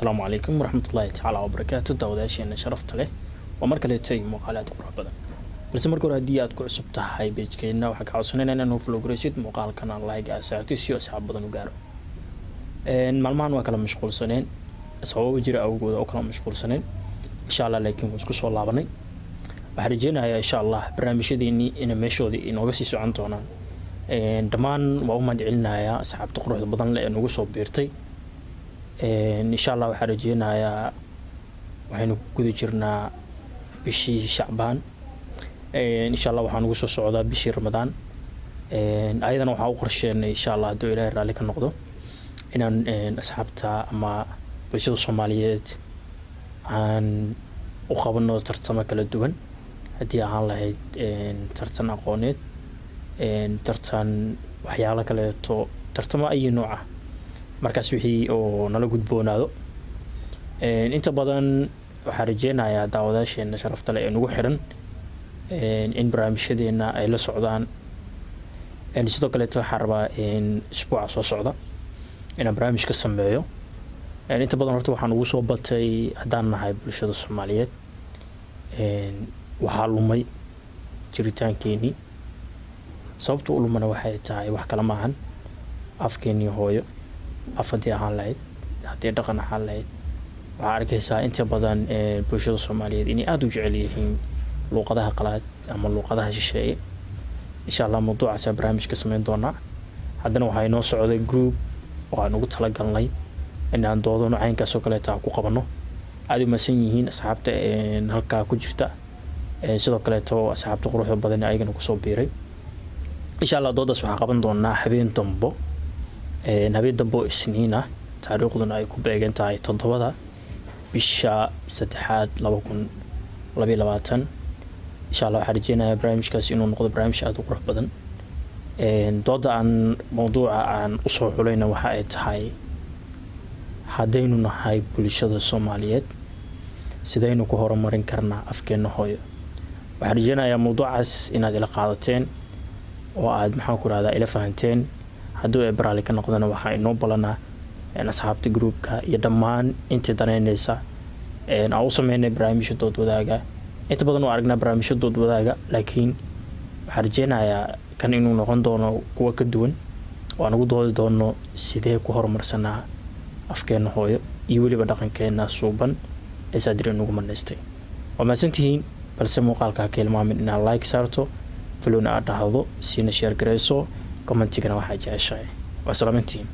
السلام عليكم ورحمة الله تعالى وبركاته داوداشينا شرفت له ومركا ليتي مقالات قرح بدن بس marka hore hadii aad ku cusub tahay page-keena waxa ka codsanayna inaan follow gareysid muuqaalkan like asaarti si asxaab badan u gaaro maalmahan waa kala mashquulsaneen sababo jira awgood oo kala mashquulsaneen insha Allah laakiin waan isku soo laabanay waxaan rajeynayaa insha Allah barnaamijyadeeni in meeshoodii inooga sii socon doonaan dhamaan waa u mahadcelinayaa asxaabta quruxda badan leh ee nagu soo biirtay insha Allah waxaan rajeynayaa waxaynu ku guda jirnaa bishii Shacbaan insha Allah waxaan ugu soo socdaa bishii Ramadaan ayadana waxaan u qorsheenay insha Allah haduu Ilaahay raali ka noqdo inaan asxaabta ama bulshada Soomaaliyeed aan u qabano tartamo kala duwan hadii aan lahayd tartan aqooneed tartan waxyaalo kale tartamo ay nooc ah markaas wixii oo nala gudboonaado inta badan waxaan rajeynayaa daawadaasheena sharafta leh ee nagu xiran in barnaamijyadeena ay la socdaan sidoo kale waxaan rabaa isbuuca soo socda inaan barnaamij ka sameeyo inta badan horta waxaan ugu soo batay haddaan nahay bulshada Soomaaliyeed waxaa lumay jiritaankeenii sababta u lumana waxay tahay wax kala maahan afkeenii hooyo afadii ahaan lahayd hadii dhaqan ahaan lahayd waxaa arkaysaa inta badan bulshada Soomaaliyeed inay aad u jecel yihiin luqadaha qalaad ama luqadaha shisheeye insha Allah mawduucaas barnaamij ka sameyn doonaa haddana waxaa inoo socday group oo aan ugu talagalnay in aan doodano caynkaas oo kale ku qabano aad u maasan yihiin asxaabta halka ku jirta sidoo kale asxaabta quruxda badan ayagana ku soo biiray insha Allah doodaas waxaa qaban doonaa habeen dambo isniin ah taariikhduna ay ku beegan tahay 7 bisha 3 2022 insha Allah waxaan rajeynayaa barnaamijkaas inuu noqdo barnaamij aad u qurux badan dooda aan mawduuca aan u soo xulayna waxa ay tahay hadaynu nahay bulshada Soomaaliyeed sidaynu ku horumarin karnaa afkeena hooyo waxaan rajeynayaa mawduucaas inaad ila qaadateen oo aad maxaan ku raadaa ila fahanteen hadduu ay baraali ka noqdana waxa inoo balanaa asxaabta groupka iyo dhammaan inta daneynaysa aan u sameynay barnaamijyo dood wadaaga inta badan oo aragnaa barnaamijyo dood wadaaga laakiin waxaan rajeynayaa kan inuu noqon doono kuwa ka duwan oo aan ugu doodi doono sidee ku horumarsanaa afkeena hooyo iyo waliba dhaqankeena suuban ee saadirin ugu maneystay waa maasantihiin balse muuqaalka ka ilmaamin inaad like saarto follow-na aad dhahdo siina share gareyso commentigana waxaa jeceshahay waa salaamantiin